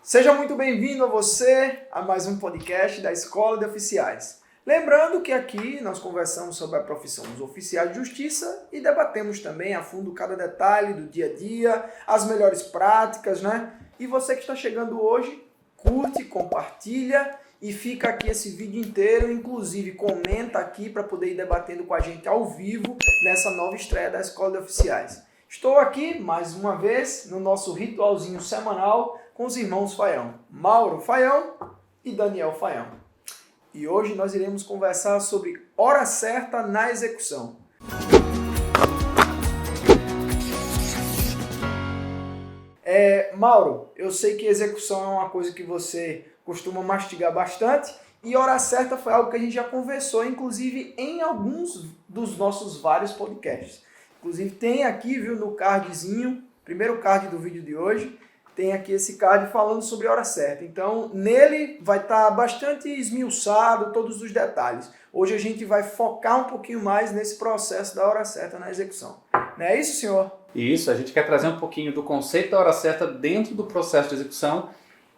Seja muito bem-vindo a você a mais um podcast da Escola de Oficiais. Lembrando que aqui nós conversamos sobre a profissão dos oficiais de justiça e debatemos também a fundo cada detalhe do dia a dia, as melhores práticas, né? E você que está chegando hoje, curte, compartilha e fica aqui esse vídeo inteiro, inclusive comenta aqui para poder ir debatendo com a gente ao vivo nessa nova estreia da Escola de Oficiais. Estou aqui, mais uma vez, no nosso ritualzinho semanal com os irmãos Faião, Mauro Faião e Daniel Faião. E hoje nós iremos conversar sobre hora certa na execução. Mauro, eu sei que execução é uma coisa que você costuma mastigar bastante e hora certa foi algo que a gente já conversou, inclusive em alguns dos nossos vários podcasts. Inclusive tem aqui, viu, no cardzinho, primeiro card do vídeo de hoje, tem aqui esse card falando sobre a hora certa. Então, nele vai estar bastante esmiuçado todos os detalhes. Hoje a gente vai focar um pouquinho mais nesse processo da hora certa na execução. Não é isso, senhor? Isso, a gente quer trazer um pouquinho do conceito da hora certa dentro do processo de execução,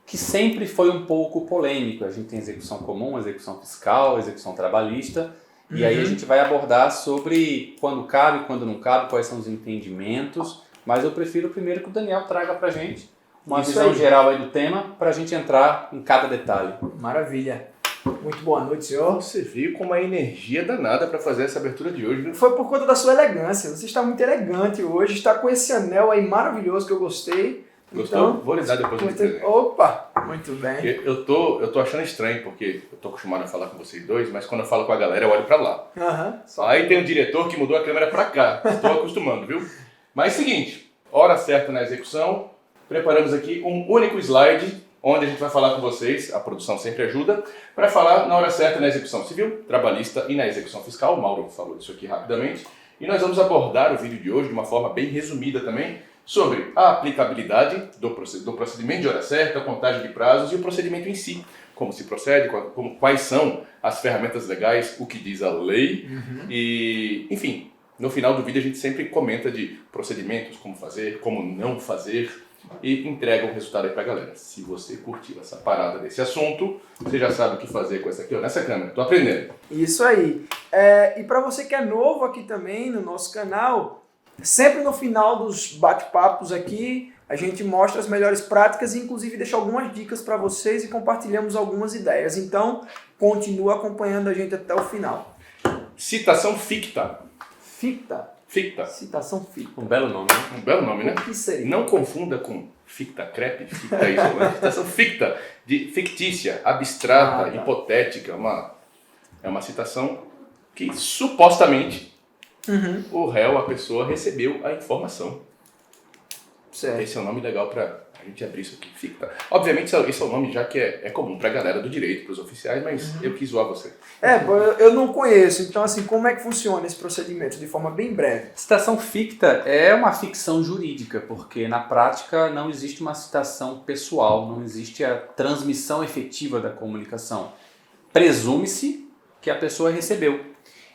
que sempre foi um pouco polêmico. A gente tem execução comum, execução fiscal, execução trabalhista, e aí a gente vai abordar sobre quando cabe, quando não cabe, quais são os entendimentos, mas eu prefiro primeiro que o Daniel traga pra gente uma visão geral aí do tema, para a gente entrar em cada detalhe. Maravilha. Muito boa noite, senhor. Você veio com uma energia danada para fazer essa abertura de hoje, né? Foi por conta da sua elegância. Você está muito elegante hoje, está com esse anel aí maravilhoso que eu gostei. Gostou? Então, vou lhe dar depois do presente. Opa, muito bem. Eu tô achando estranho, porque eu tô acostumado a falar com vocês dois, mas quando eu falo com a galera, eu olho para lá. Aí tem um diretor que mudou a câmera para cá. Estou acostumando, viu? Mas seguinte, hora certa na execução. Preparamos aqui um único slide, onde a gente vai falar com vocês, a produção sempre ajuda, para falar na hora certa na execução civil, trabalhista e na execução fiscal. O Mauro falou disso aqui rapidamente. E nós vamos abordar o vídeo de hoje de uma forma bem resumida também, sobre a aplicabilidade do procedimento de hora certa, a contagem de prazos e o procedimento em si. Como se procede, quais são as ferramentas legais, o que diz a lei e, enfim, no final do vídeo a gente sempre comenta de procedimentos, como fazer, como não fazer, e entrega o resultado aí pra galera. Se você curtiu essa parada desse assunto, você já sabe o que fazer com essa aqui, ó, nessa câmera. Tô aprendendo. Isso aí. E para você que é novo aqui também no nosso canal, sempre no final dos bate-papos aqui, a gente mostra as melhores práticas e inclusive deixa algumas dicas para vocês e compartilhamos algumas ideias. Então, continua acompanhando a gente até o final. Citação ficta. Ficta? Ficta. Citação ficta. Um belo nome, né? Um belo nome, né? O que seria? Não confunda com ficta crepe, ficta isolante. Citação ficta, de fictícia, abstrata, hipotética. É uma citação que supostamente o réu, a pessoa, recebeu a informação. Certo. Esse é um nome legal para a gente abrir isso aqui. Ficta. Obviamente, esse é um nome já que é comum para a galera do direito, para os oficiais, mas eu quis zoar você. Eu não conheço, então assim, como é que funciona esse procedimento de forma bem breve? Citação ficta é uma ficção jurídica, porque na prática não existe uma citação pessoal, não existe a transmissão efetiva da comunicação. Presume-se que a pessoa recebeu.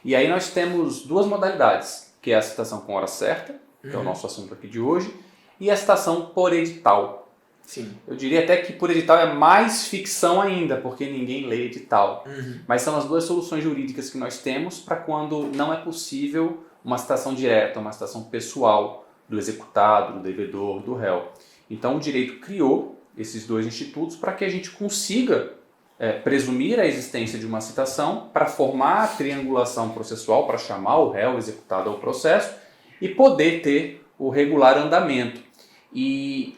E aí nós temos duas modalidades, que é a citação com hora certa, que é o nosso assunto aqui de hoje, e a citação por edital. Sim. Eu diria até que por edital é mais ficção ainda, porque ninguém lê edital. Mas são as duas soluções jurídicas que nós temos para quando não é possível uma citação direta, uma citação pessoal do executado, do devedor, do réu. Então o direito criou esses dois institutos para que a gente consiga presumir a existência de uma citação para formar a triangulação processual, para chamar o réu executado ao processo e poder ter o regular andamento. E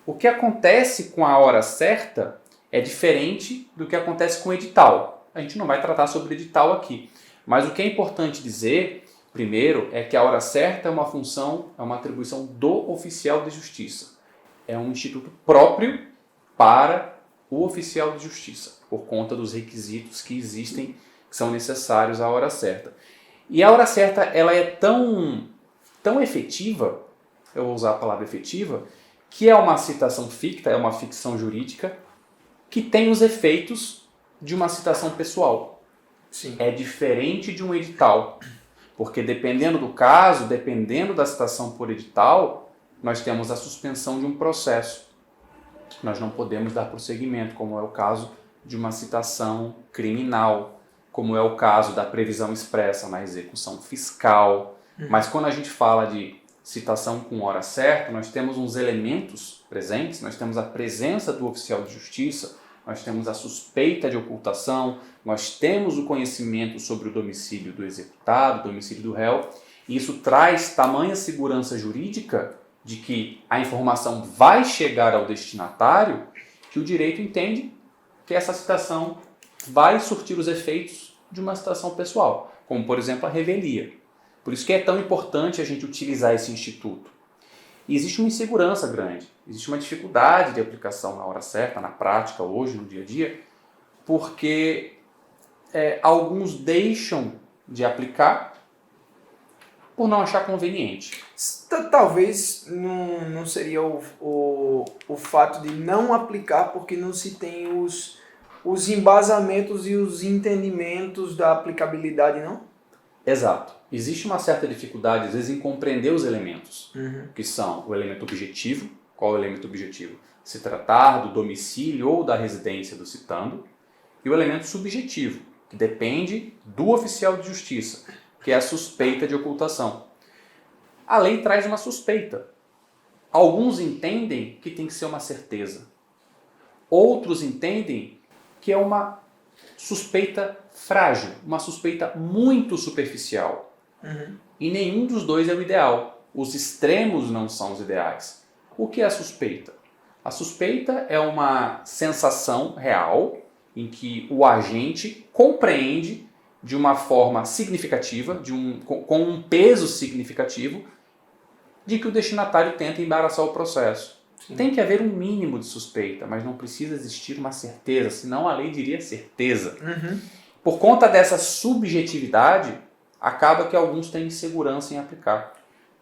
o que acontece com a hora certa é diferente do que acontece com o edital. A gente não vai tratar sobre edital aqui. Mas o que é importante dizer, primeiro, é que a hora certa é uma função, é uma atribuição do oficial de justiça. É um instituto próprio para o oficial de justiça, por conta dos requisitos que existem, que são necessários à hora certa. E a hora certa ela é tão efetiva, eu vou usar a palavra efetiva, que é uma citação ficta, é uma ficção jurídica, que tem os efeitos de uma citação pessoal. Sim. É diferente de um edital, porque dependendo do caso, dependendo da citação por edital, nós temos a suspensão de um processo, nós não podemos dar prosseguimento, como é o caso de uma citação criminal, como é o caso da previsão expressa na execução fiscal. Mas quando a gente fala de citação com hora certa, nós temos uns elementos presentes, nós temos a presença do oficial de justiça, nós temos a suspeita de ocultação, nós temos o conhecimento sobre o domicílio do executado, o domicílio do réu, e isso traz tamanha segurança jurídica de que a informação vai chegar ao destinatário, que o direito entende que essa citação vai surtir os efeitos de uma citação pessoal, como, por exemplo, a revelia. Por isso que é tão importante a gente utilizar esse instituto. E existe uma insegurança grande, existe uma dificuldade de aplicação na hora certa, na prática, hoje, no dia a dia, porque alguns deixam de aplicar por não achar conveniente. Talvez não seria o fato de não aplicar porque não se tem os embasamentos e os entendimentos da aplicabilidade, não? Exato. Existe uma certa dificuldade, às vezes, em compreender os elementos, que são o elemento objetivo. Qual é o elemento objetivo? Se tratar do domicílio ou da residência do citando. E o elemento subjetivo, que depende do oficial de justiça, que é a suspeita de ocultação. A lei traz uma suspeita. Alguns entendem que tem que ser uma certeza. Outros entendem que é uma suspeita frágil, uma suspeita muito superficial. E nenhum dos dois é o ideal. Os extremos não são os ideais. O que é a suspeita? A suspeita é uma sensação real em que o agente compreende de uma forma significativa, com um peso significativo, de que o destinatário tenta embaraçar o processo. Sim. Tem que haver um mínimo de suspeita, mas não precisa existir uma certeza, senão a lei diria certeza. Por conta dessa subjetividade, acaba que alguns têm insegurança em aplicar.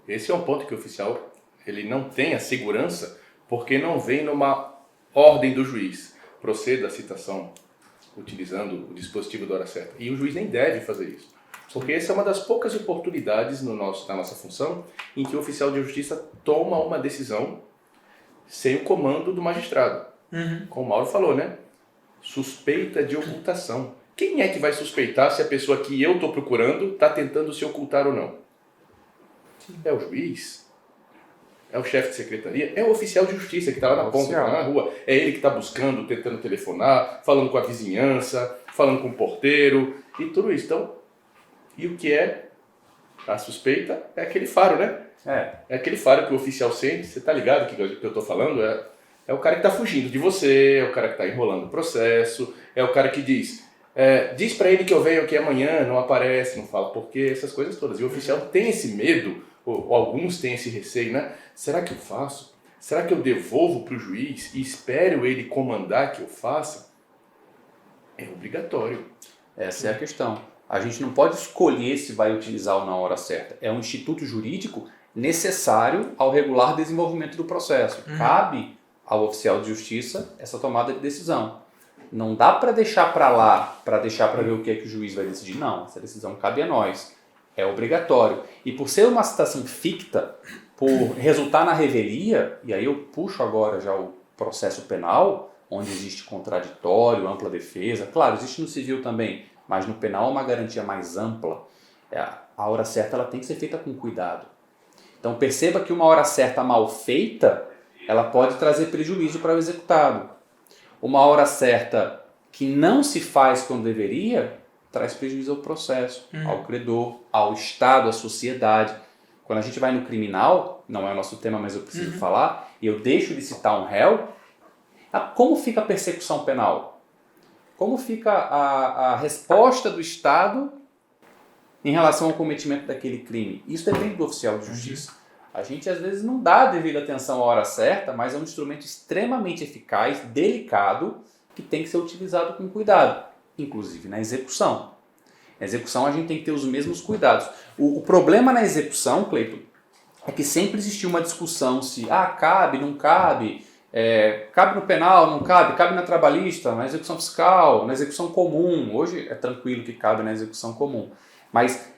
Esse é um ponto que o oficial ele não tem a segurança porque não vem numa ordem do juiz. Proceda a citação utilizando o dispositivo da hora certa. E o juiz nem deve fazer isso. Porque essa é uma das poucas oportunidades na nossa função em que o oficial de justiça toma uma decisão sem o comando do magistrado. Como o Mauro falou, né? Suspeita de ocultação. Quem é que vai suspeitar se a pessoa que eu estou procurando está tentando se ocultar ou não? É o juiz? É o chefe de secretaria? É o oficial de justiça que está lá na ponta, que está na rua. É ele que está buscando, tentando telefonar, falando com a vizinhança, falando com o porteiro e tudo isso. Então, e o que é a suspeita? É aquele faro, né? É aquele faro que o oficial sente. Você está ligado que eu estou falando? É o cara que está fugindo de você, é o cara que está enrolando o processo, é o cara que diz... diz para ele que eu venho aqui amanhã, não aparece, não fala porquê, essas coisas todas. E o oficial tem esse medo, ou alguns têm esse receio, né? Será que eu faço? Será que eu devolvo para o juiz e espero ele comandar que eu faça? É obrigatório. Essa é a questão. A gente não pode escolher se vai utilizar ou na hora certa. É um instituto jurídico necessário ao regular desenvolvimento do processo. Cabe ao oficial de justiça essa tomada de decisão. Não dá para deixar para lá, para deixar para ver o que é que o juiz vai decidir. Não, essa decisão cabe a nós. É obrigatório. E por ser uma citação ficta, por resultar na revelia, e aí eu puxo agora já o processo penal, onde existe contraditório, ampla defesa. Claro, existe no civil também, mas no penal é uma garantia mais ampla. A hora certa ela tem que ser feita com cuidado. Então perceba que uma hora certa mal feita, ela pode trazer prejuízo para o executado. Uma hora certa que não se faz quando deveria, traz prejuízo ao processo, ao credor, ao Estado, à sociedade. Quando a gente vai no criminal, não é o nosso tema, mas eu preciso falar, e eu deixo de citar um réu, como fica a persecução penal? Como fica a resposta do Estado em relação ao cometimento daquele crime? Isso depende do oficial de justiça. A gente às vezes não dá a devida atenção à hora certa, mas é um instrumento extremamente eficaz, delicado, que tem que ser utilizado com cuidado, inclusive na execução. Na execução a gente tem que ter os mesmos cuidados. O problema na execução, Cleiton, é que sempre existiu uma discussão se cabe, não cabe, cabe no penal, não cabe, cabe na trabalhista, na execução fiscal, na execução comum. Hoje é tranquilo que cabe na execução comum. Mas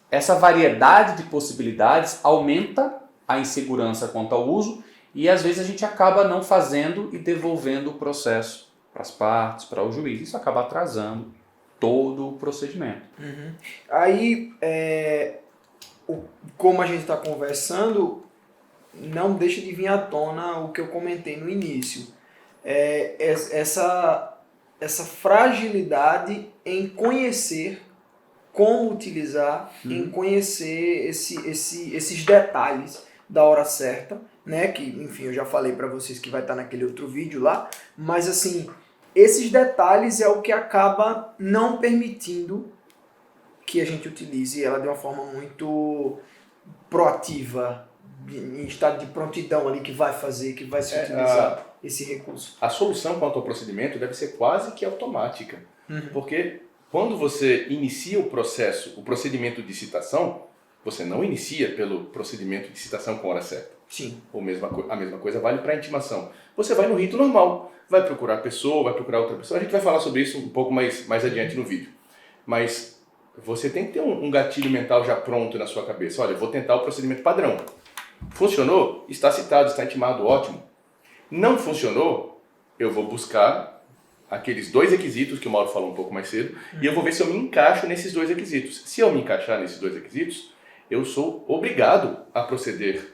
essa variedade de possibilidades aumenta a insegurança quanto ao uso E às vezes a gente acaba não fazendo e devolvendo o processo para as partes, para o juiz. Isso acaba atrasando todo o procedimento. Aí, como a gente está conversando, não deixa de vir à tona o que eu comentei no início. Essa fragilidade em conhecer como utilizar, em conhecer esses detalhes da hora certa, né? Que, enfim, eu já falei para vocês que vai estar naquele outro vídeo lá, mas assim, esses detalhes é o que acaba não permitindo que a gente utilize ela de uma forma muito proativa, em estado de prontidão ali, que vai se utilizar esse recurso. A solução quanto ao procedimento deve ser quase que automática, porque quando você inicia o procedimento de citação, você não inicia pelo procedimento de citação com hora certa. Sim. A mesma coisa vale para a intimação. Você vai no rito normal, vai procurar a pessoa, vai procurar outra pessoa. A gente vai falar sobre isso um pouco mais adiante no vídeo. Mas você tem que ter um gatilho mental já pronto na sua cabeça. Olha, eu vou tentar o procedimento padrão. Funcionou? Está citado, está intimado, ótimo. Não funcionou? Eu vou buscar aqueles 2 requisitos que o Mauro falou um pouco mais cedo e eu vou ver se eu me encaixo nesses 2 requisitos. Se eu me encaixar nesses 2 requisitos, eu sou obrigado a proceder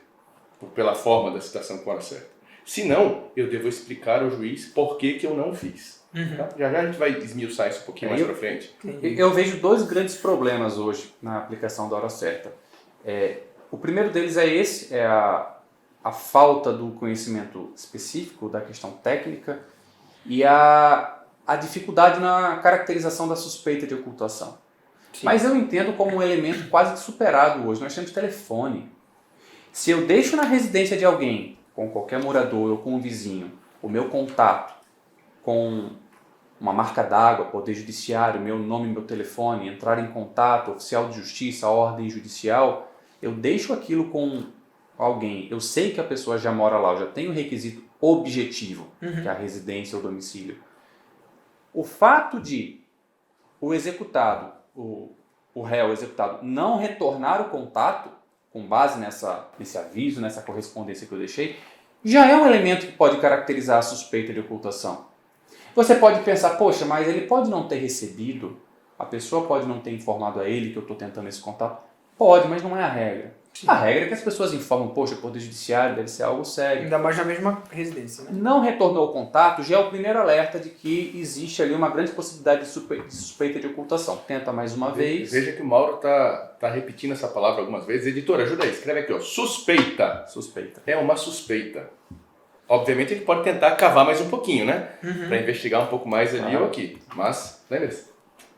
pela forma da citação com hora certa. Se não, eu devo explicar ao juiz por que eu não fiz. Tá? Já a gente vai esmiuçar isso um pouquinho mais para frente. Eu vejo 2 grandes problemas hoje na aplicação da hora certa. O primeiro deles é a falta do conhecimento específico da questão técnica e a dificuldade na caracterização da suspeita de ocultação. Sim. Mas eu entendo como um elemento quase que superado hoje. Nós temos telefone. Se eu deixo na residência de alguém, com qualquer morador ou com um vizinho, o meu contato com uma marca d'água, poder judiciário, meu nome e meu telefone, entrar em contato, oficial de justiça, ordem judicial, eu deixo aquilo com alguém, eu sei que a pessoa já mora lá, eu já tenho o requisito objetivo, que é a residência ou domicílio. O fato de o executado, o réu executado, não retornar o contato, com base nesse aviso, nessa correspondência que eu deixei, já é um elemento que pode caracterizar a suspeita de ocultação. Você pode pensar, poxa, mas ele pode não ter recebido, a pessoa pode não ter informado a ele que eu estou tentando esse contato. Pode, mas não é a regra. Sim. A regra é que as pessoas informam, poxa, o Poder Judiciário deve ser algo sério. Ainda mais na mesma residência, né? Não retornou o contato, já é o primeiro alerta de que existe ali uma grande possibilidade de suspeita de ocultação. Tenta mais uma vez. Veja que o Mauro tá repetindo essa palavra algumas vezes. Editor, ajuda aí, escreve aqui, ó. Suspeita. Suspeita. É uma suspeita. Obviamente ele pode tentar cavar mais um pouquinho, né? Para investigar um pouco mais ali ou aqui. Mas, lembre-se.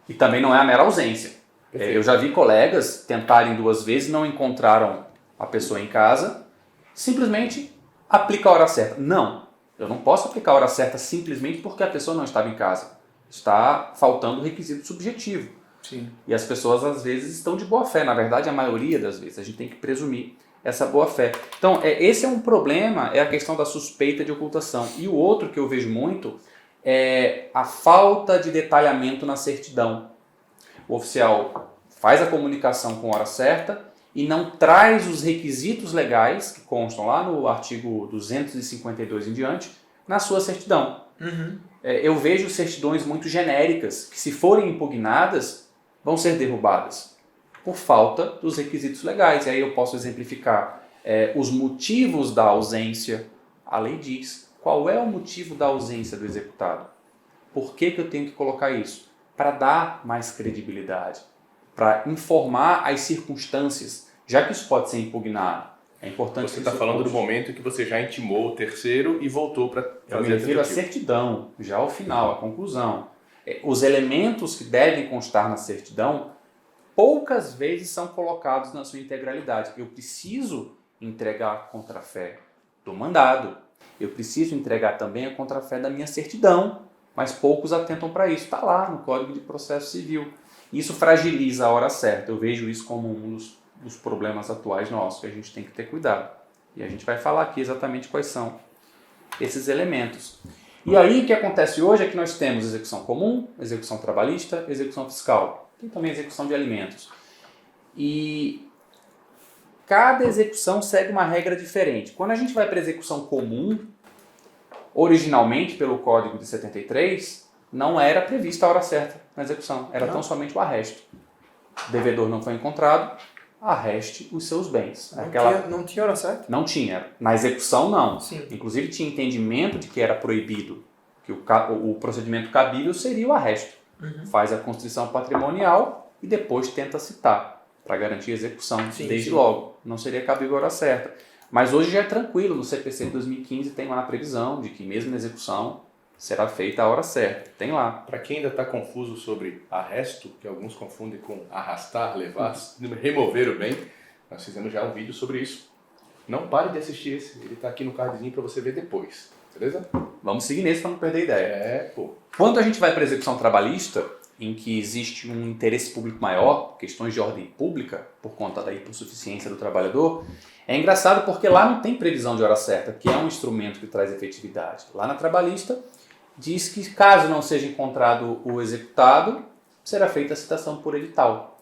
E também não é a mera ausência. Eu já vi colegas tentarem 2 vezes, não encontraram a pessoa em casa, simplesmente aplica a hora certa. Não, eu não posso aplicar a hora certa simplesmente porque a pessoa não estava em casa. Está faltando o requisito subjetivo. Sim. E as pessoas às vezes estão de boa fé, na verdade a maioria das vezes, a gente tem que presumir essa boa fé. Então esse é um problema, é a questão da suspeita de ocultação. E o outro que eu vejo muito é a falta de detalhamento na certidão. O oficial faz a comunicação com hora certa e não traz os requisitos legais que constam lá no artigo 252 em diante na sua certidão. Eu vejo certidões muito genéricas que, se forem impugnadas, vão ser derrubadas por falta dos requisitos legais. E aí eu posso exemplificar os motivos da ausência. A lei diz qual é o motivo da ausência do executado. Por que eu tenho que colocar isso? Para dar mais credibilidade, para informar as circunstâncias, já que isso pode ser impugnado. É importante. Você está falando do momento em que você já intimou o terceiro e voltou para fazer eu me refiro à certidão, já ao final, à conclusão. Os elementos que devem constar na certidão, poucas vezes são colocados na sua integralidade. Eu preciso entregar a contrafé do mandado, eu preciso entregar também a contrafé da minha certidão, mas poucos atentam para isso. Está lá no Código de Processo Civil. Isso fragiliza a hora certa. Eu vejo isso como um dos problemas atuais nossos, que a gente tem que ter cuidado. E a gente vai falar aqui exatamente quais são esses elementos. E aí o que acontece hoje é que nós temos execução comum, execução trabalhista, execução fiscal. Tem também execução de alimentos. E cada execução segue uma regra diferente. Quando a gente vai para a execução comum, originalmente pelo Código de 73, não era prevista a hora certa na execução, era tão somente o arresto. O devedor não foi encontrado, arreste os seus bens. Não tinha hora certa? Não tinha. Na execução, não. Sim. Inclusive, tinha entendimento de que era proibido, que o procedimento cabível seria o arresto. Faz a constrição patrimonial e depois tenta citar, para garantir a execução desde logo. Não seria cabível a hora certa. Mas hoje já é tranquilo, no CPC de 2015 tem lá a previsão de que mesmo na execução será feita a hora certa. Tem lá. Para quem ainda está confuso sobre arresto, que alguns confundem com arrastar, levar, remover o bem, nós fizemos já um vídeo sobre isso. Não pare de assistir esse, ele está aqui no cardzinho para você ver depois, beleza? Vamos seguir nesse para não perder a ideia. Pô. Quando a gente vai para a execução trabalhista, em que existe um interesse público maior, questões de ordem pública, por conta da hipossuficiência do trabalhador, é engraçado porque lá não tem previsão de hora certa, que é um instrumento que traz efetividade. Lá na trabalhista, diz que caso não seja encontrado o executado, será feita a citação por edital.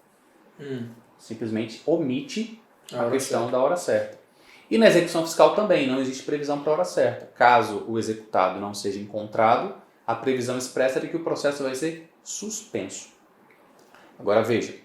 Simplesmente omite a questão da hora certa. E na execução fiscal também não existe previsão para a hora certa. Caso o executado não seja encontrado, a previsão expressa é de que o processo vai ser suspenso. Agora veja,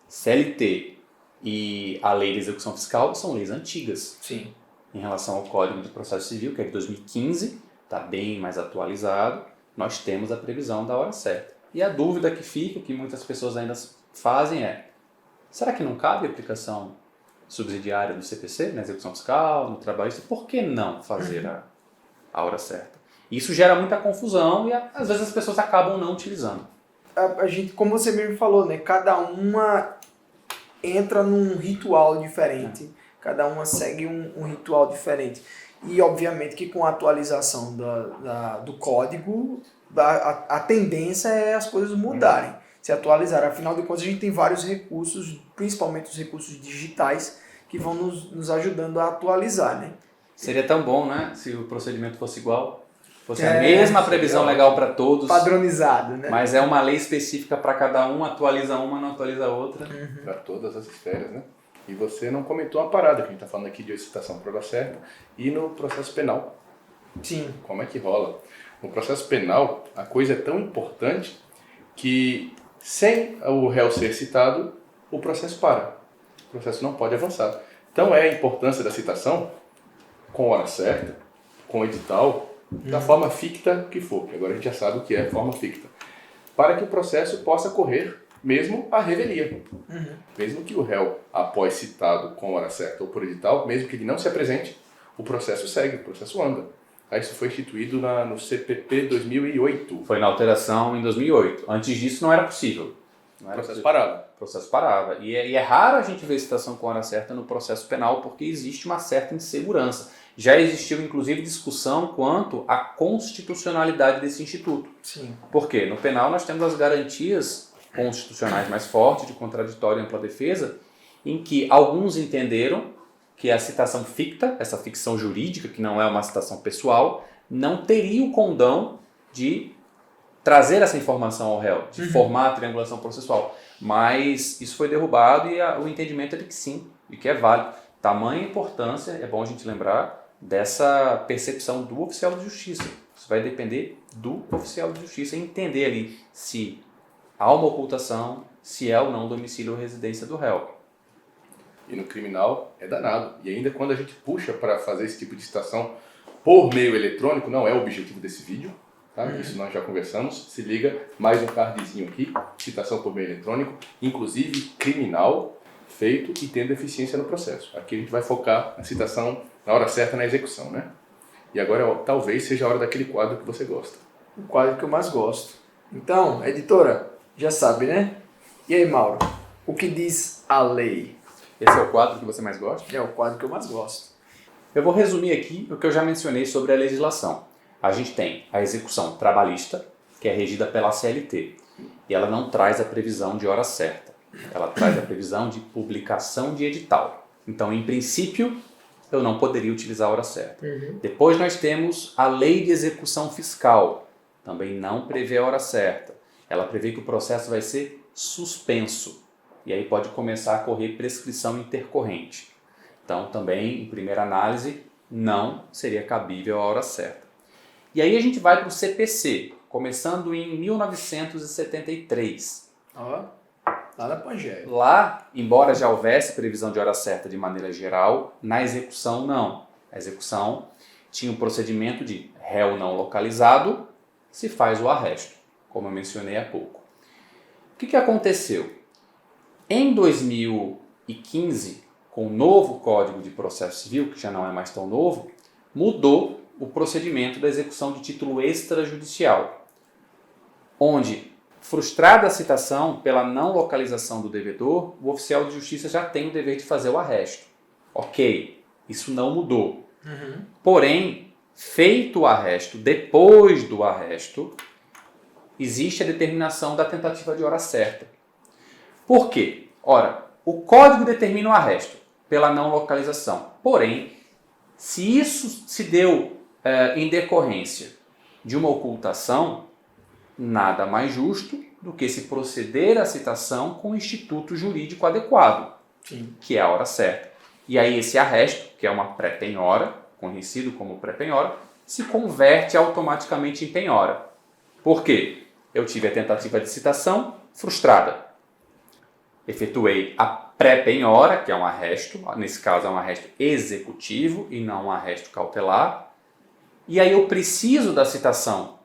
CLT e a lei de execução fiscal são leis antigas. Sim. Em relação ao Código de Processo Civil, que é de 2015, está bem mais atualizado, nós temos a previsão da hora certa. E a dúvida que fica, que muitas pessoas ainda fazem é, será que não cabe a aplicação subsidiária do CPC, na execução fiscal, no trabalhista? Por que não fazer a hora certa? Isso gera muita confusão e às vezes as pessoas acabam não utilizando. A gente, como você mesmo falou, né, cada uma entra num ritual diferente, cada uma segue um ritual diferente. E obviamente que com a atualização do código, a tendência é as coisas mudarem, se atualizarem. Afinal de contas, a gente tem vários recursos, principalmente os recursos digitais, que vão nos ajudando a atualizar, né? Seria tão bom, né, se o procedimento fosse igual, fosse a mesma previsão legal para todos. Padronizado, né? Mas é uma lei específica para cada um, atualiza uma, não atualiza a outra. Para todas as esferas, né? E você não comentou uma parada, que a gente está falando aqui de citação por hora certa, e no processo penal. Sim. Como é que rola? No processo penal, a coisa é tão importante que, sem o réu ser citado, o processo para. O processo não pode avançar. Então é a importância da citação com hora certa, com edital, da forma ficta que for, que agora a gente já sabe o que é forma ficta, para que o processo possa correr mesmo a revelia. Mesmo que o réu, após citado com hora certa ou por edital, mesmo que ele não se apresente, o processo segue, o processo anda. Isso foi instituído no CPP 2008. Foi na alteração em 2008. Antes disso não era possível. O processo parava. O processo parava. E é raro a gente ver citação com hora certa no processo penal porque existe uma certa insegurança. Já existiu, inclusive, discussão quanto à constitucionalidade desse instituto. Sim. Por quê? No penal nós temos as garantias constitucionais mais fortes de contraditório e ampla defesa, em que alguns entenderam que a citação ficta, essa ficção jurídica, que não é uma citação pessoal, não teria o condão de trazer essa informação ao réu, de formar a triangulação processual. Mas isso foi derrubado e o entendimento é de que sim, de que é válido. Tamanha importância, é bom a gente lembrar, dessa percepção do oficial de justiça. Isso vai depender do oficial de justiça entender ali se há uma ocultação, se é ou não domicílio ou residência do réu. E no criminal é danado. E ainda quando a gente puxa para fazer esse tipo de citação por meio eletrônico, não é o objetivo desse vídeo, tá? Isso nós já conversamos. Se liga, mais um cardzinho aqui, citação por meio eletrônico, inclusive criminal, feito e tendo eficiência no processo. Aqui a gente vai focar na citação na hora certa na execução, né? E agora talvez seja a hora daquele quadro que você gosta. O quadro que eu mais gosto. Então, editora, já sabe, né? E aí, Mauro, o que diz a lei? Esse é o quadro que você mais gosta? É o quadro que eu mais gosto. Eu vou resumir aqui o que eu já mencionei sobre a legislação. A gente tem a execução trabalhista, que é regida pela CLT, e ela não traz a previsão de hora certa. Ela traz a previsão de publicação de edital. Então, em princípio, eu não poderia utilizar a hora certa. Depois nós temos a lei de execução fiscal. Também não prevê a hora certa. Ela prevê que o processo vai ser suspenso. E aí pode começar a correr prescrição intercorrente. Então, também, em primeira análise, não seria cabível a hora certa. E aí a gente vai para o CPC, começando em 1973. Nada Pangéia. Lá, embora já houvesse previsão de hora certa de maneira geral, na execução não. A execução tinha um procedimento de réu não localizado, se faz o arresto, como eu mencionei há pouco. O que aconteceu? Em 2015, com o novo Código de Processo Civil, que já não é mais tão novo, mudou o procedimento da execução de título extrajudicial, onde, frustrada a citação pela não localização do devedor, o oficial de justiça já tem o dever de fazer o arresto. Ok, isso não mudou. Porém, feito o arresto, depois do arresto, existe a determinação da tentativa de hora certa. Por quê? Ora, o código determina o arresto pela não localização. Porém, se isso se deu em decorrência de uma ocultação, nada mais justo do que se proceder à citação com o instituto jurídico adequado, que é a hora certa. E aí esse arresto, que é uma pré-penhora, conhecido como pré-penhora, se converte automaticamente em penhora. Por quê? Eu tive a tentativa de citação frustrada. Efetuei a pré-penhora, que é um arresto, nesse caso é um arresto executivo e não um arresto cautelar. E aí eu preciso da citação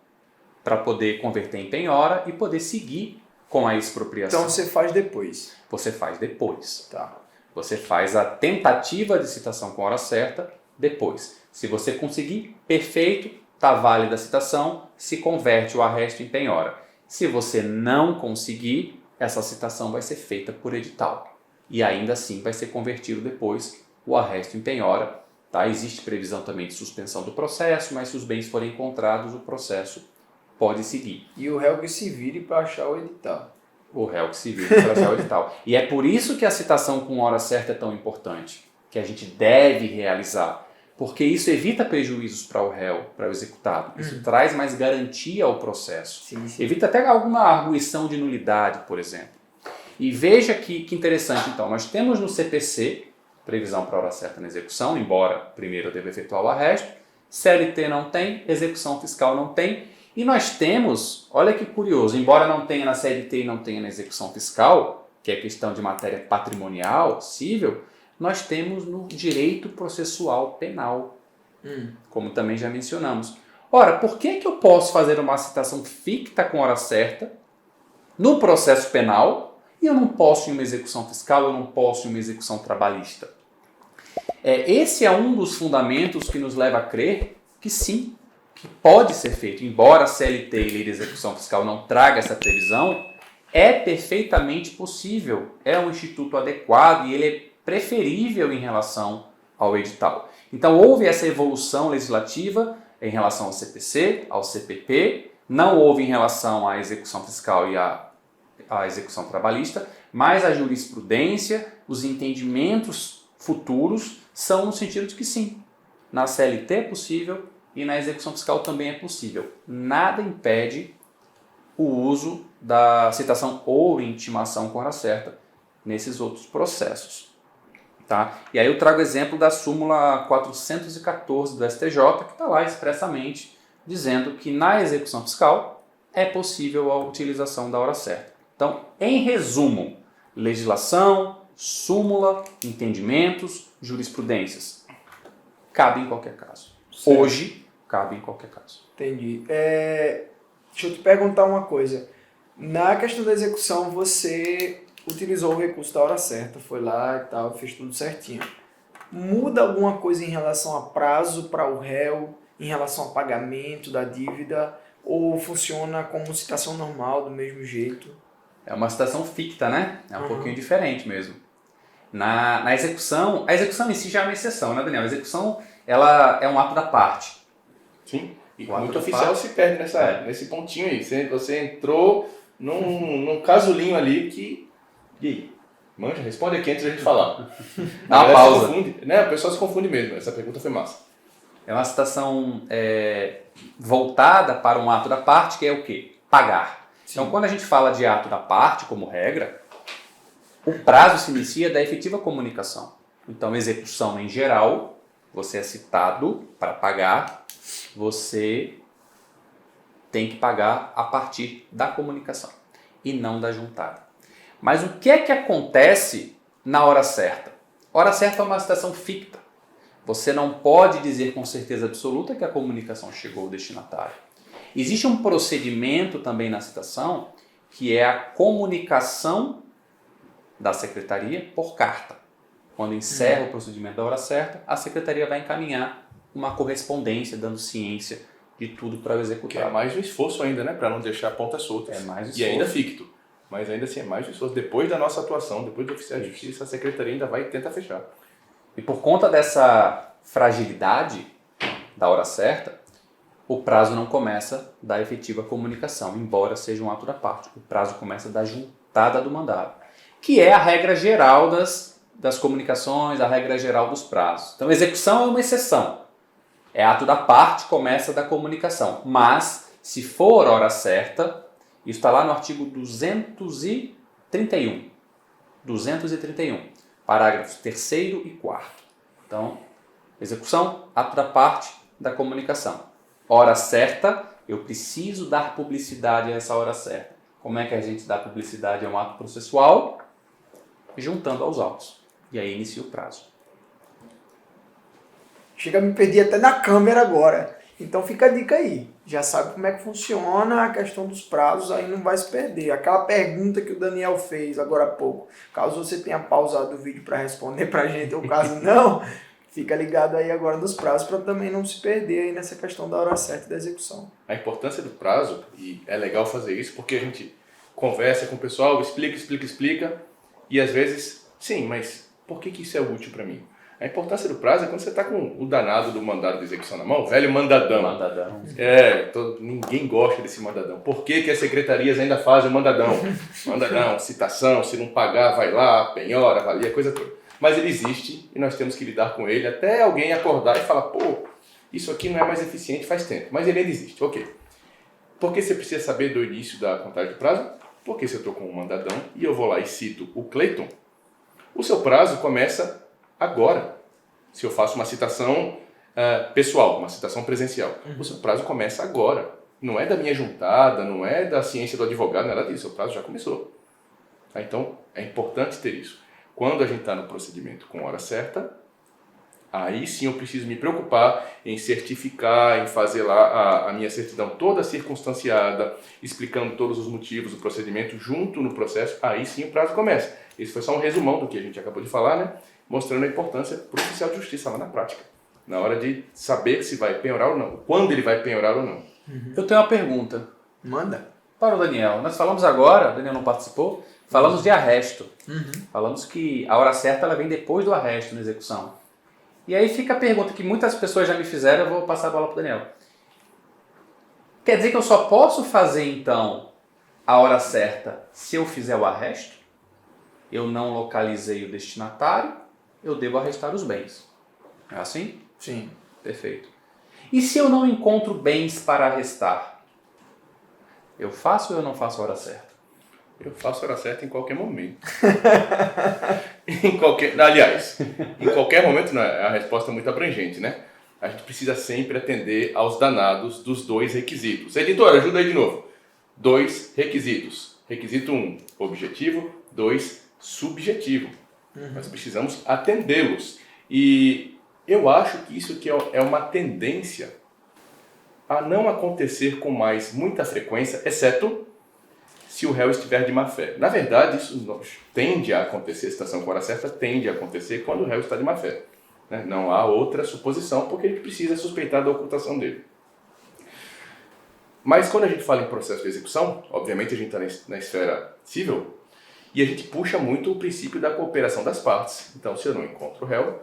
para poder converter em penhora e poder seguir com a expropriação. Então você faz depois. Você faz depois. Tá. Você faz a tentativa de citação com hora certa depois. Se você conseguir, perfeito, está válida a citação, se converte o arresto em penhora. Se você não conseguir, essa citação vai ser feita por edital. E ainda assim vai ser convertido depois o arresto em penhora. Tá? Existe previsão também de suspensão do processo, mas se os bens forem encontrados, o processo pode seguir. E o réu que se vire para achar o edital. O réu que se vire para achar o edital. E é por isso que a citação com hora certa é tão importante, que a gente deve realizar. Porque isso evita prejuízos para o réu, para o executado. Isso traz mais garantia ao processo. Sim. Evita até alguma arguição de nulidade, por exemplo. E veja que interessante, então. Nós temos no CPC, previsão para hora certa na execução, embora primeiro eu deva efetuar o arresto. CLT não tem, execução fiscal não tem. E nós temos, olha que curioso, embora não tenha na CLT e não tenha na execução fiscal, que é questão de matéria patrimonial, civil, nós temos no direito processual penal, como também já mencionamos. Ora, por que eu posso fazer uma citação ficta com hora certa no processo penal e eu não posso em uma execução fiscal, eu não posso em uma execução trabalhista? Esse é um dos fundamentos que nos leva a crer que sim, que pode ser feito, embora a CLT e Lei de Execução Fiscal não traga essa previsão, é perfeitamente possível, é um instituto adequado e ele é preferível em relação ao edital. Então houve essa evolução legislativa em relação ao CPC, ao CPP, não houve em relação à execução fiscal e à execução trabalhista, mas a jurisprudência, os entendimentos futuros são no sentido de que sim, na CLT é possível e na execução fiscal também é possível. Nada impede o uso da citação ou intimação com hora certa nesses outros processos. Tá? E aí eu trago o exemplo da súmula 414 do STJ, que está lá expressamente dizendo que na execução fiscal é possível a utilização da hora certa. Então, em resumo, legislação, súmula, entendimentos, jurisprudências. Cabe em qualquer caso. Certo. Hoje, cabe em qualquer caso. Entendi. Deixa eu te perguntar uma coisa. Na questão da execução, você utilizou o recurso da hora certa, foi lá e tal, fez tudo certinho. Muda alguma coisa em relação a prazo para o réu, em relação ao pagamento da dívida, ou funciona como citação normal, do mesmo jeito? É uma citação ficta, né? É um pouquinho diferente mesmo. Na execução, a execução em si já é uma exceção, né, Daniel? A execução, ela é um ato da parte. Sim. E O ato muito da oficial parte. se perde nesse pontinho aí. Você entrou num casulinho ali que... E aí? Manja, responde aqui antes da gente falar. Dá uma pausa. O pessoal se confunde mesmo. Essa pergunta foi massa. É uma citação voltada para um ato da parte, que é o quê? Pagar. Sim. Então, quando a gente fala de ato da parte, como regra, o prazo se inicia da efetiva comunicação. Então, execução em geral, você é citado para pagar, você tem que pagar a partir da comunicação e não da juntada. Mas o que é que acontece na hora certa? Hora certa é uma citação ficta. Você não pode dizer com certeza absoluta que a comunicação chegou ao destinatário. Existe um procedimento também na citação que é a comunicação da secretaria por carta. Quando encerra o procedimento da hora certa, a secretaria vai encaminhar uma correspondência dando ciência de tudo para o executado. Que é mais um esforço ainda, né? Para não deixar pontas soltas. É mais esforço. E ainda ficto. Mas ainda assim é mais um esforço. Depois da nossa atuação, depois do oficial de justiça, a secretaria ainda vai e tenta fechar. E por conta dessa fragilidade da hora certa, o prazo não começa da efetiva comunicação, embora seja um ato da parte. O prazo começa da juntada do mandado, que é a regra geral das comunicações, a regra geral dos prazos. Então, execução é uma exceção. É ato da parte, começa da comunicação. Mas, se for hora certa, isso está lá no artigo 231. 231, parágrafos 3º e 4º. Então, execução, ato da parte, da comunicação. Hora certa, eu preciso dar publicidade a essa hora certa. Como é que a gente dá publicidade a um ato processual? Juntando aos autos. E aí inicia o prazo. Chega a me perder até na câmera agora. Então fica a dica aí. Já sabe como é que funciona a questão dos prazos, aí não vai se perder. Aquela pergunta que o Daniel fez agora há pouco, caso você tenha pausado o vídeo para responder para a gente, ou caso não, fica ligado aí agora nos prazos para também não se perder aí nessa questão da hora certa da execução. A importância do prazo, e é legal fazer isso, porque a gente conversa com o pessoal, explica, e às vezes, sim, mas por que isso é útil para mim? A importância do prazo é quando você está com o danado do mandado de execução na mão, o velho mandadão. Ninguém gosta desse mandadão. Por que as secretarias ainda fazem o mandadão? Mandadão, citação, se não pagar, vai lá, penhora, avalia, coisa toda. Mas ele existe e nós temos que lidar com ele até alguém acordar e falar, pô, isso aqui não é mais eficiente faz tempo. Mas ele ainda existe, ok. Por que você precisa saber do início da contagem de prazo? Porque se eu estou com um mandadão e eu vou lá e cito o Cleiton, o seu prazo começa agora. Se eu faço uma citação pessoal, uma citação presencial, o seu prazo começa agora. Não é da minha juntada, não é da ciência do advogado, nada disso. O prazo já começou. Então, é importante ter isso. Quando a gente está no procedimento com hora certa, aí sim eu preciso me preocupar em certificar, em fazer lá a minha certidão toda circunstanciada, explicando todos os motivos do procedimento junto no processo, aí sim o prazo começa. Esse foi só um resumão do que a gente acabou de falar, né? Mostrando a importância para o oficial de justiça lá na prática, na hora de saber se vai penhorar ou não, quando ele vai penhorar ou não. Eu tenho uma pergunta. Manda. Para o Daniel. Nós falamos agora, o Daniel não participou, falamos de arresto. Falamos que a hora certa ela vem depois do arresto na execução. E aí fica a pergunta que muitas pessoas já me fizeram, eu vou passar a bola para o Daniel. Quer dizer que eu só posso fazer então a hora certa se eu fizer o arresto? Eu não localizei o destinatário, eu devo arrestar os bens. É assim? Sim. Perfeito. E se eu não encontro bens para arrestar? Eu faço ou eu não faço a hora certa? Eu faço a hora certa em qualquer momento. Aliás, em qualquer momento, não, a resposta é muito abrangente, né? A gente precisa sempre atender aos danados dos dois requisitos. Editor, ajuda aí de novo. 2 requisitos. Requisito 1, objetivo. 2, subjetivo. Nós precisamos atendê-los. E eu acho que isso aqui é uma tendência a não acontecer com muita frequência, exceto se o réu estiver de má fé. Na verdade, isso tende a acontecer, a citação com hora certa tende a acontecer quando o réu está de má fé. Né? Não há outra suposição, porque a gente precisa suspeitar da ocultação dele. Mas quando a gente fala em processo de execução, obviamente a gente está na esfera civil, e a gente puxa muito o princípio da cooperação das partes. Então, se eu não encontro o réu,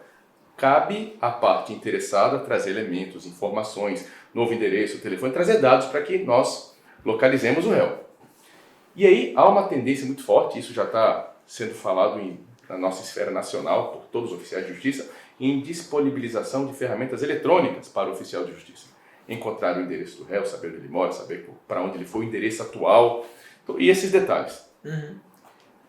cabe à parte interessada trazer elementos, informações, novo endereço, telefone, trazer dados para que nós localizemos o réu. E aí há uma tendência muito forte, isso já está sendo falado na nossa esfera nacional, por todos os oficiais de justiça, em disponibilização de ferramentas eletrônicas para o oficial de justiça. Encontrar o endereço do réu, saber onde ele mora, saber para onde ele foi, o endereço atual, e esses detalhes.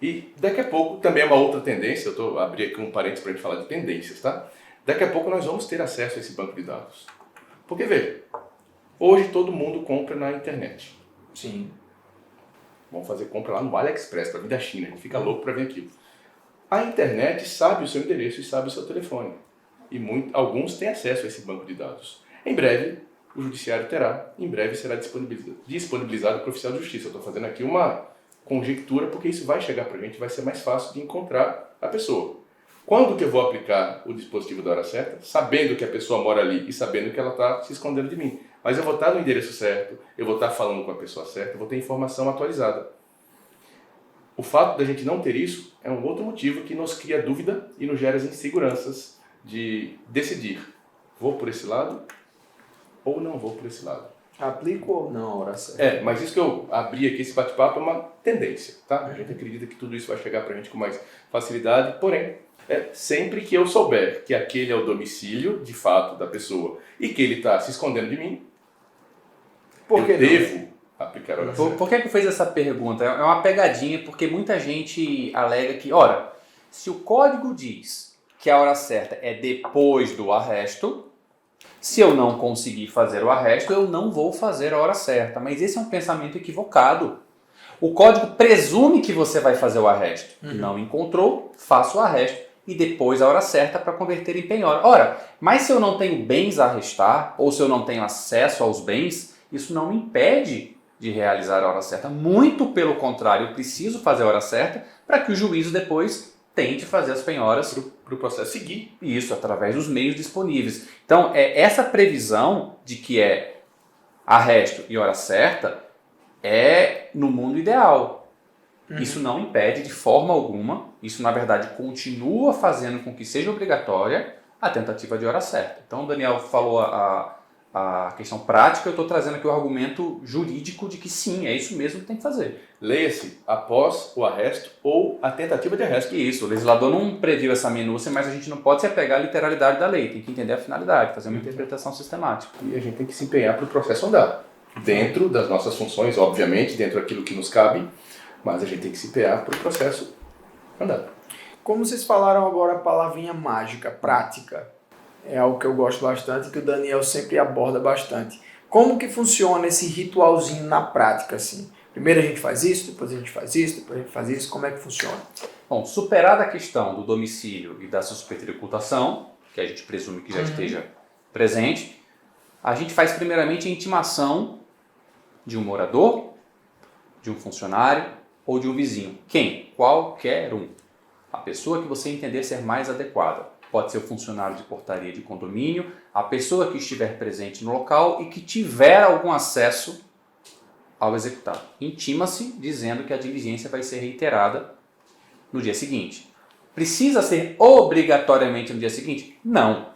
E daqui a pouco, também é uma outra tendência, eu estou abrindo aqui um parênteses para a gente falar de tendências, tá? Daqui a pouco nós vamos ter acesso a esse banco de dados. Porque, veja, hoje todo mundo compra na internet. Sim. Vamos fazer compra lá no AliExpress, para vir da China, a gente fica louco para vir aqui. A internet sabe o seu endereço e sabe o seu telefone. E alguns têm acesso a esse banco de dados. Em breve, o judiciário terá, em breve será disponibilizado para o oficial de justiça. Eu estou fazendo aqui uma conjectura, porque isso vai chegar para a gente, vai ser mais fácil de encontrar a pessoa. Quando que eu vou aplicar o dispositivo da hora certa? Sabendo que a pessoa mora ali e sabendo que ela está se escondendo de mim. Mas eu vou estar no endereço certo, eu vou estar falando com a pessoa certa, eu vou ter informação atualizada. O fato da gente não ter isso é um outro motivo que nos cria dúvida e nos gera inseguranças de decidir. Vou por esse lado ou não vou por esse lado? Aplico ou não a hora certa? Mas isso que eu abri aqui, esse bate-papo, é uma tendência, tá? A gente acredita que tudo isso vai chegar pra gente com mais facilidade, porém, sempre que eu souber que aquele é o domicílio, de fato, da pessoa e que ele está se escondendo de mim, eu devo aplicar a hora certa. Por que eu fiz essa pergunta? É uma pegadinha, porque muita gente alega que, ora, se o código diz que a hora certa é depois do arresto, se eu não conseguir fazer o arresto, eu não vou fazer a hora certa. Mas esse é um pensamento equivocado. O código presume que você vai fazer o arresto. Não encontrou, faça o arresto e depois a hora certa para converter em penhora. Ora, mas se eu não tenho bens a arrestar, ou se eu não tenho acesso aos bens, isso não me impede de realizar a hora certa. Muito pelo contrário, eu preciso fazer a hora certa para que o juízo depois tente fazer as penhoras para o processo seguir. Isso, através dos meios disponíveis. Então, essa previsão de que é arresto e hora certa é no mundo ideal. Isso não impede de forma alguma, isso na verdade continua fazendo com que seja obrigatória a tentativa de hora certa. Então, o Daniel falou a questão prática, eu estou trazendo aqui o argumento jurídico de que sim, é isso mesmo que tem que fazer. Leia-se após o arresto ou a tentativa de arresto. Isso, o legislador não previu essa minúcia, mas a gente não pode se apegar à literalidade da lei, tem que entender a finalidade, fazer uma interpretação sistemática. E a gente tem que se empenhar para o processo andar. Dentro das nossas funções, obviamente, dentro daquilo que nos cabe, mas a gente tem que se empenhar para o processo andar. Como vocês falaram agora a palavrinha mágica, prática, é algo que eu gosto bastante e que o Daniel sempre aborda bastante. Como que funciona esse ritualzinho na prática, assim? Primeiro a gente faz isso, depois a gente faz isso, depois a gente faz isso, como é que funciona? Bom, superada a questão do domicílio e da suspeita de ocultação, que a gente presume que já esteja presente, a gente faz primeiramente a intimação de um morador, de um funcionário ou de um vizinho. Quem? Qualquer um. A pessoa que você entender ser mais adequada. Pode ser o funcionário de portaria de condomínio, a pessoa que estiver presente no local e que tiver algum acesso ao executado. Intima-se dizendo que a diligência vai ser reiterada no dia seguinte. Precisa ser obrigatoriamente no dia seguinte? Não.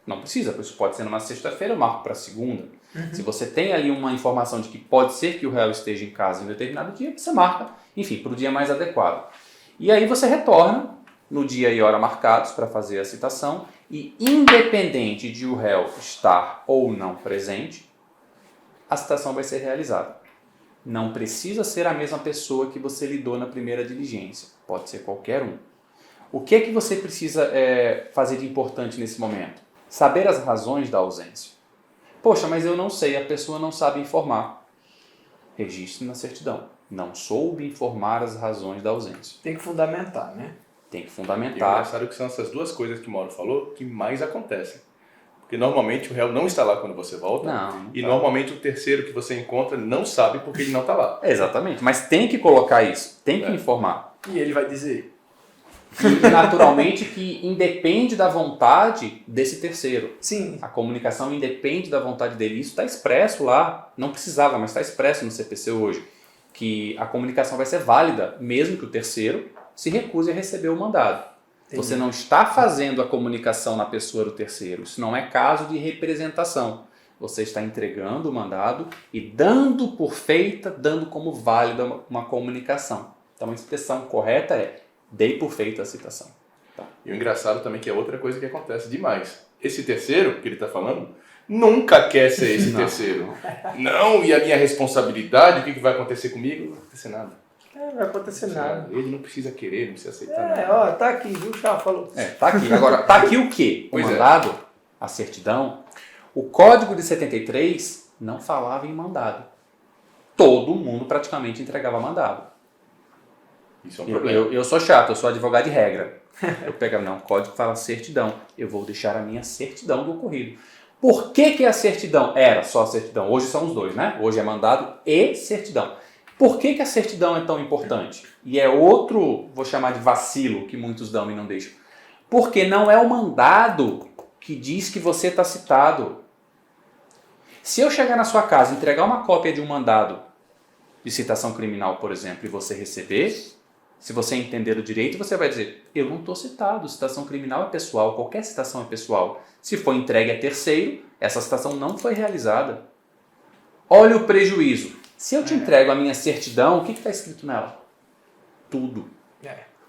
Não precisa, porque isso pode ser numa sexta-feira, eu marco para segunda. Se você tem ali uma informação de que pode ser que o réu esteja em casa em um determinado dia, você marca, enfim, para o dia mais adequado. E aí você retorna no dia e hora marcados para fazer a citação e, independente de o réu estar ou não presente, a citação vai ser realizada. Não precisa ser a mesma pessoa que você lidou na primeira diligência, pode ser qualquer um. O que é que você precisa fazer de importante nesse momento? Saber as razões da ausência. Poxa, mas eu não sei, a pessoa não sabe informar. Registre na certidão. Não soube informar as razões da ausência. Tem que fundamentar, né? Tem que E o fundamentar. engraçado que são essas duas coisas que o Mauro falou que mais acontecem. Porque normalmente o réu não está lá quando você volta. Não. E normalmente o terceiro que você encontra não sabe porque ele não está lá. Exatamente, mas tem que colocar isso, tem que informar. E ele vai dizer. E naturalmente que independe da vontade desse terceiro. Sim. A comunicação independe da vontade dele. Isso está expresso lá, não precisava, mas está expresso no CPC hoje, que a comunicação vai ser válida, mesmo que o terceiro se recuse a receber o mandado. Entendi. Você não está fazendo a comunicação na pessoa do terceiro. Isso não é caso de representação. Você está entregando o mandado e dando por feita, dando como válida uma comunicação. Então a expressão correta é: dei por feita a citação. Tá. E o engraçado também que é outra coisa que acontece demais. Esse terceiro que ele está falando nunca quer ser esse terceiro. Não, e a minha responsabilidade, o que vai acontecer comigo? Não vai acontecer nada. Não vai acontecer nada. Ele não precisa querer, não precisa aceitar nada. Ó, tá aqui, viu? Já falou. Tá aqui. Agora, tá aqui o quê? O mandado, a certidão. O Código de 73 não falava em mandado. Todo mundo praticamente entregava mandado. Isso é um problema. Eu sou chato, eu sou advogado de regra. Eu pego, não, o código fala certidão. Eu vou deixar a minha certidão do ocorrido. Por que a certidão era só a certidão? Hoje são os dois, né? Hoje é mandado e certidão. Por que a certidão é tão importante? E é outro, vou chamar de vacilo, que muitos dão e não deixam. Porque não é o mandado que diz que você está citado. Se eu chegar na sua casa e entregar uma cópia de um mandado de citação criminal, por exemplo, e você receber, se você entender o direito, você vai dizer, eu não estou citado, citação criminal é pessoal, qualquer citação é pessoal. Se for entregue a terceiro, essa citação não foi realizada. Olha o prejuízo. Se eu te entrego a minha certidão, o que está escrito nela? Tudo.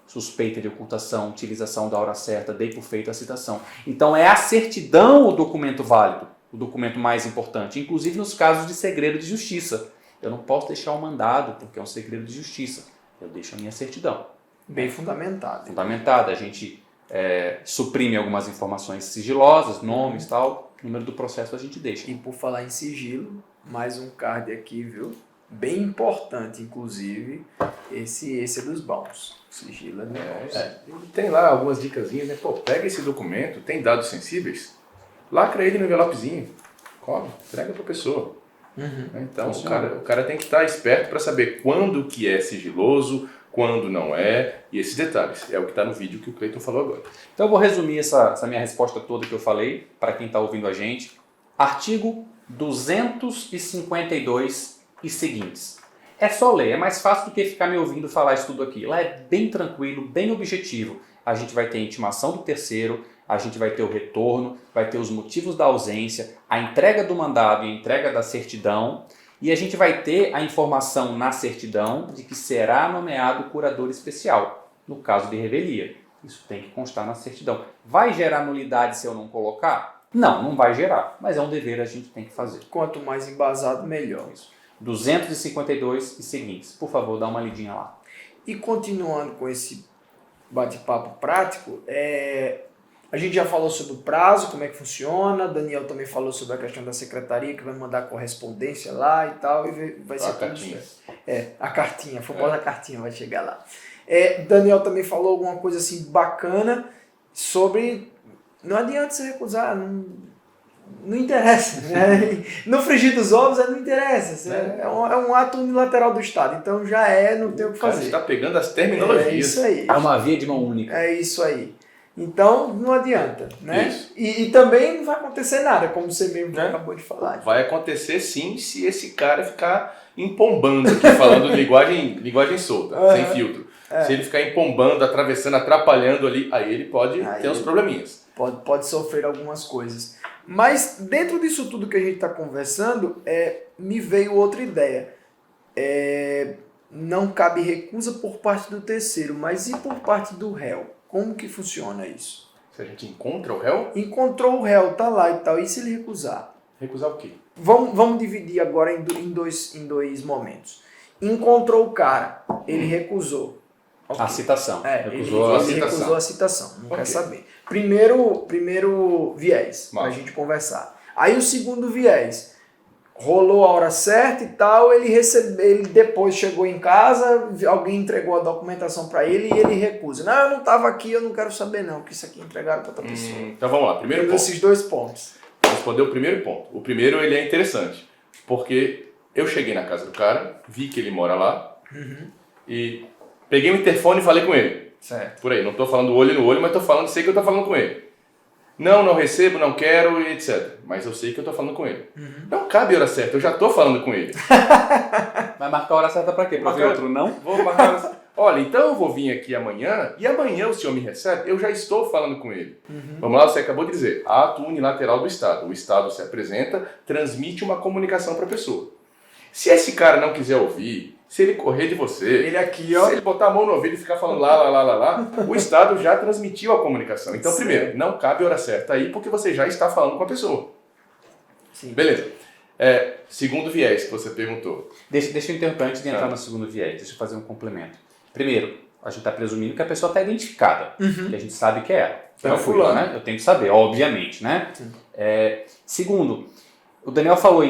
Suspeita de ocultação, utilização da hora certa, dei por feita a citação. Então é a certidão o documento válido, o documento mais importante, inclusive nos casos de segredo de justiça. Eu não posso deixar o mandado, porque é um segredo de justiça. Eu deixo a minha certidão. Bem fundamentada. Fundamentada. A gente suprime algumas informações sigilosas, nomes e tal. O número do processo a gente deixa. E por falar em sigilo, mais um card aqui, viu? Bem importante, inclusive. Esse é dos bons. Sigilo é dos bons. Tem lá algumas dicasinhas, né? Pô, pega esse documento, tem dados sensíveis, lacra ele no envelopezinho, come, entrega para a pessoa. Então o cara tem que estar esperto para saber quando que é sigiloso, quando não é, e esses detalhes. É o que está no vídeo que o Cleiton falou agora. Então eu vou resumir essa minha resposta toda que eu falei, para quem está ouvindo a gente. Artigo 252 e seguintes. É só ler, é mais fácil do que ficar me ouvindo falar isso tudo aqui. Lá é bem tranquilo, bem objetivo. A gente vai ter a intimação do terceiro, a gente vai ter o retorno, vai ter os motivos da ausência, a entrega do mandado e a entrega da certidão, e a gente vai ter a informação na certidão de que será nomeado curador especial, no caso de revelia. Isso tem que constar na certidão. Vai gerar nulidade se eu não colocar? Não, não vai gerar, mas é um dever, a gente tem que fazer. Quanto mais embasado, melhor. Isso. 252 e seguintes. Por favor, dá uma lidinha lá. E continuando com esse bate-papo prático, a gente já falou sobre o prazo, como é que funciona. Daniel também falou sobre a questão da secretaria, que vai mandar correspondência lá e tal, e vai ser tudo certo. A cartinha, a famosa cartinha vai chegar lá. Daniel também falou alguma coisa assim bacana sobre... Não adianta se recusar, não interessa. Né? No frigir dos ovos não interessa. É um ato unilateral do Estado, então já não tem o que fazer. Você está pegando as terminologias. É isso aí. É uma via de mão única. É isso aí. Então, não adianta, né? E também não vai acontecer nada, como você mesmo acabou de falar. Vai acontecer sim se esse cara ficar empombando aqui, falando linguagem solta, sem filtro. Se ele ficar empombando, atravessando, atrapalhando ali, aí ele pode ter uns probleminhas. Pode sofrer algumas coisas. Mas dentro disso tudo que a gente está conversando, me veio outra ideia. Não cabe recusa por parte do terceiro, mas e por parte do réu? Como que funciona isso? Se a gente encontra o réu? Encontrou o réu, tá lá e tal. E se ele recusar? Recusar o quê? Vamos dividir agora em dois momentos. Encontrou o cara, ele recusou. Okay. A citação. Ele recusou a citação, não quer saber. Primeiro viés, para a gente conversar. Aí o segundo viés, rolou a hora certa e tal, ele depois chegou em casa, alguém entregou a documentação para ele e ele recusa. Não, eu não estava aqui, eu não quero saber não, porque isso aqui entregaram para outra pessoa. Então vamos lá, primeiro ponto. Esses dois pontos. Vou responder o primeiro ponto. O primeiro ele é interessante, porque eu cheguei na casa do cara, vi que ele mora lá e peguei o interfone e falei com ele. Certo. Por aí, não estou falando olho no olho, mas sei que eu estou falando com ele. Não recebo, não quero, etc. Mas eu sei que eu estou falando com ele. Não cabe a hora certa, eu já estou falando com ele. Vai marcar a hora certa para quê? Para ver outro não? Vou marcar a hora certa. Olha, então eu vou vir aqui amanhã, e amanhã o senhor me recebe, eu já estou falando com ele. Vamos lá, você acabou de dizer, ato unilateral do Estado. O Estado se apresenta, transmite uma comunicação para a pessoa. Se esse cara não quiser ouvir, se ele correr de você, ele aqui, ó, se ele botar a mão no ouvido e ficar falando lá, o Estado já transmitiu a comunicação. Então, primeiro, não cabe a hora certa aí, porque você já está falando com a pessoa. Sim. Beleza. Segundo viés que você perguntou. Deixa eu interromper antes de entrar no segundo viés. Deixa eu fazer um complemento. Primeiro, a gente está presumindo que a pessoa está identificada. Que a gente sabe que é ela. É o fulano. Né? Eu tenho que saber, obviamente. Né? Segundo, o Daniel falou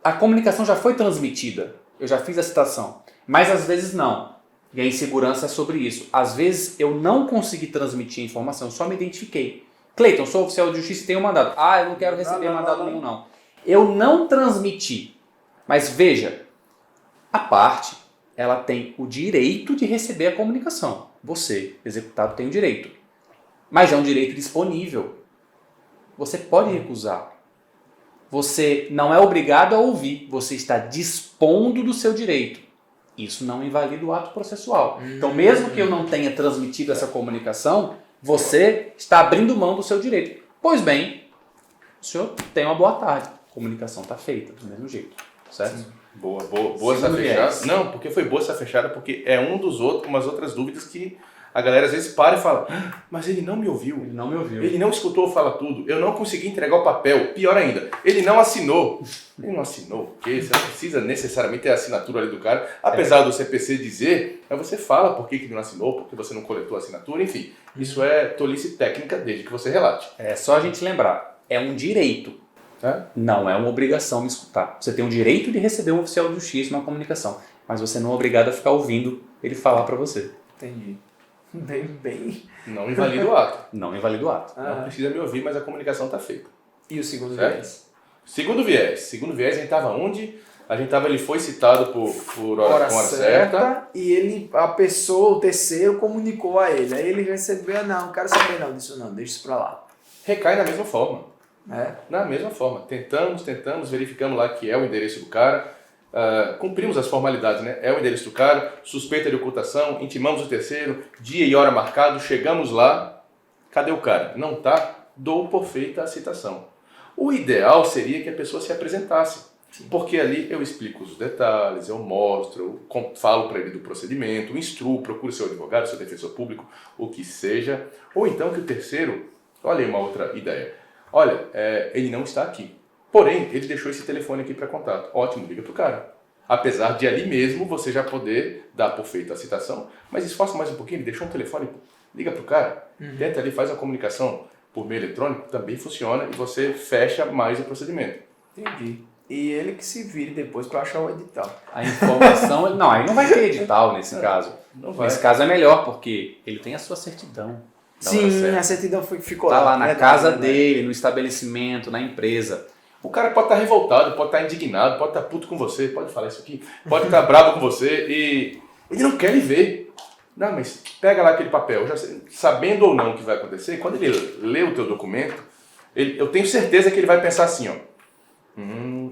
a comunicação já foi transmitida. Eu já fiz a citação. Mas às vezes não. E a insegurança é sobre isso. Às vezes eu não consegui transmitir a informação, eu só me identifiquei. Cleiton, sou oficial de justiça e tenho um mandado. Eu não quero receber mandado nenhum, não. Eu não transmiti. Mas veja, a parte, ela tem o direito de receber a comunicação. Você, executado, tem o direito. Mas é um direito disponível. Você pode recusar. Você não é obrigado a ouvir. Você está dispondo do seu direito. Isso não invalida o ato processual. Então, mesmo que eu não tenha transmitido essa comunicação, você está abrindo mão do seu direito. Pois bem, o senhor tem uma boa tarde. A comunicação está feita do mesmo jeito, certo? Sim. Boa essa fechada. Não, porque foi boa essa fechada, porque é umas outras dúvidas que a galera às vezes para e fala, mas ele não me ouviu. Ele não me ouviu. Ele não escutou Fala Tudo. Eu não consegui entregar o papel. Pior ainda, ele não assinou. Ele não assinou, porque você não precisa necessariamente ter a assinatura ali do cara. Apesar do CPC dizer, mas você fala por que ele não assinou, porque você não coletou a assinatura, enfim. Isso é tolice técnica desde que você relate. É só a gente lembrar, é um direito. Não é uma obrigação me escutar. Você tem o direito de receber um oficial de justiça uma comunicação, mas você não é obrigado a ficar ouvindo ele falar para você. Entendi. Bem. Não invalida o ato. Não invalida o ato. Não precisa me ouvir, mas a comunicação está feita. E o segundo certo? viés? Segundo viés, a gente estava onde? Ele foi citado por hora certa. E a pessoa, o terceiro, comunicou a ele. Aí ele recebeu, não quero saber não disso não, deixa isso pra lá. Recai na mesma forma. É? Na mesma forma. Tentamos, verificamos lá que é o endereço do cara, cumprimos as formalidades, né? É o endereço do cara, suspeita de ocultação, intimamos o terceiro, dia e hora marcado, chegamos lá, cadê o cara? Não tá, dou por feita a citação. O ideal seria que a pessoa se apresentasse, porque ali eu explico os detalhes, eu mostro, eu falo para ele do procedimento, instruo, procuro seu advogado, seu defensor público, o que seja, ou então que o terceiro, olha aí uma outra ideia, olha, ele não está aqui. Porém, ele deixou esse telefone aqui para contato. Ótimo, liga pro cara. Apesar de ali mesmo você já poder dar por feita a citação, mas esforça mais um pouquinho, ele deixou um telefone, liga pro cara, tenta ali, faz a comunicação por meio eletrônico, também funciona e você fecha mais o procedimento. Entendi. E ele que se vire depois para achar o edital. A informação, não, aí não vai ter edital nesse caso. Não vai. Nesse caso é melhor, porque ele tem a sua certidão. Sim, a certidão ficou lá. Tá lá na casa dele, no estabelecimento, na empresa. O cara pode estar revoltado, pode estar indignado, pode estar puto com você, pode falar isso aqui, pode estar bravo com você e ele não quer lhe ver. Não, mas pega lá aquele papel, já sabendo ou não o que vai acontecer, quando ele lê o teu documento, eu tenho certeza que ele vai pensar assim, ó,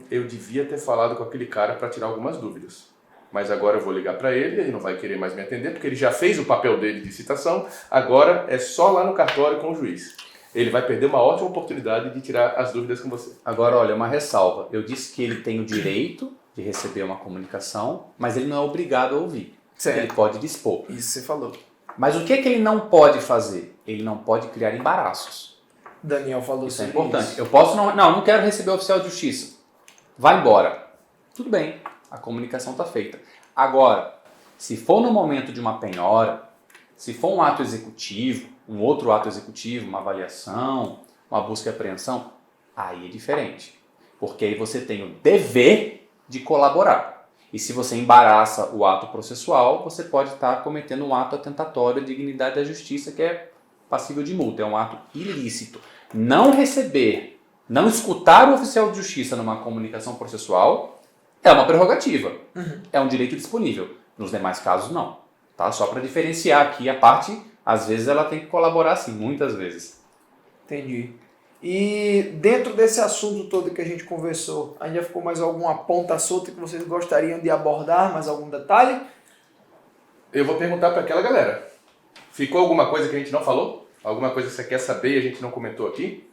eu devia ter falado com aquele cara para tirar algumas dúvidas. Mas agora eu vou ligar para ele não vai querer mais me atender, porque ele já fez o papel dele de citação, agora é só lá no cartório com o juiz. Ele vai perder uma ótima oportunidade de tirar as dúvidas com você. Agora, olha, uma ressalva. Eu disse que ele tem o direito de receber uma comunicação, mas ele não é obrigado a ouvir. Certo. Ele pode dispor. Isso você falou. Mas o que ele não pode fazer? Ele não pode criar embaraços. Daniel falou isso. Isso é sobre importante. isso. Eu posso não quero receber o oficial de justiça. Vai embora. Tudo bem, a comunicação está feita. Agora, se for no momento de uma penhora, se for um ato executivo, um outro ato executivo, uma avaliação, uma busca e apreensão, aí é diferente. Porque aí você tem o dever de colaborar. E se você embaraça o ato processual, você pode estar cometendo um ato atentatório à dignidade da justiça, que é passível de multa, é um ato ilícito. Não receber, não escutar o oficial de justiça numa comunicação processual é uma prerrogativa, é um direito disponível. Nos demais casos, não. Tá? Só para diferenciar aqui a parte, às vezes ela tem que colaborar sim, muitas vezes. Entendi. E dentro desse assunto todo que a gente conversou, ainda ficou mais alguma ponta solta que vocês gostariam de abordar, mais algum detalhe? Eu vou perguntar para aquela galera. Ficou alguma coisa que a gente não falou? Alguma coisa que você quer saber e a gente não comentou aqui?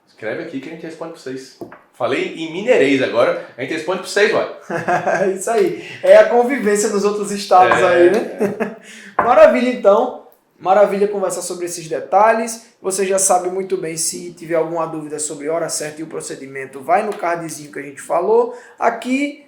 Escreve aqui que a gente responde para vocês. Falei em mineirês agora, a gente responde para vocês, olha. Isso aí. É a convivência nos outros estados aí, né? Maravilha, então. Maravilha conversar sobre esses detalhes. Você já sabe muito bem, se tiver alguma dúvida sobre hora certa e o procedimento, vai no cardzinho que a gente falou. Aqui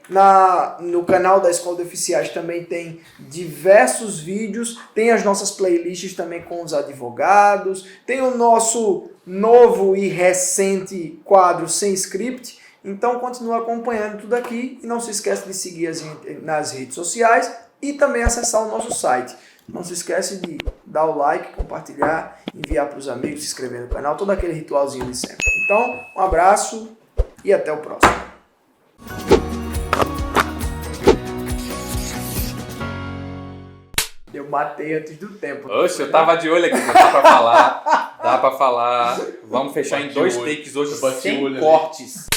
no canal da Escola de Oficiais também tem diversos vídeos, tem as nossas playlists também com os advogados, tem o nosso novo e recente quadro sem script. Então continua acompanhando tudo aqui e não se esqueça de seguir nas redes sociais e também acessar o nosso site. Não se esquece de dar o like, compartilhar, enviar para os amigos, se inscrever no canal, todo aquele ritualzinho de sempre. Então, um abraço e até o próximo. Eu matei antes do tempo. Oxe, eu tava de olho aqui, dá pra falar. Dá pra falar. Vamos fechar em 2 takes hoje sem cortes.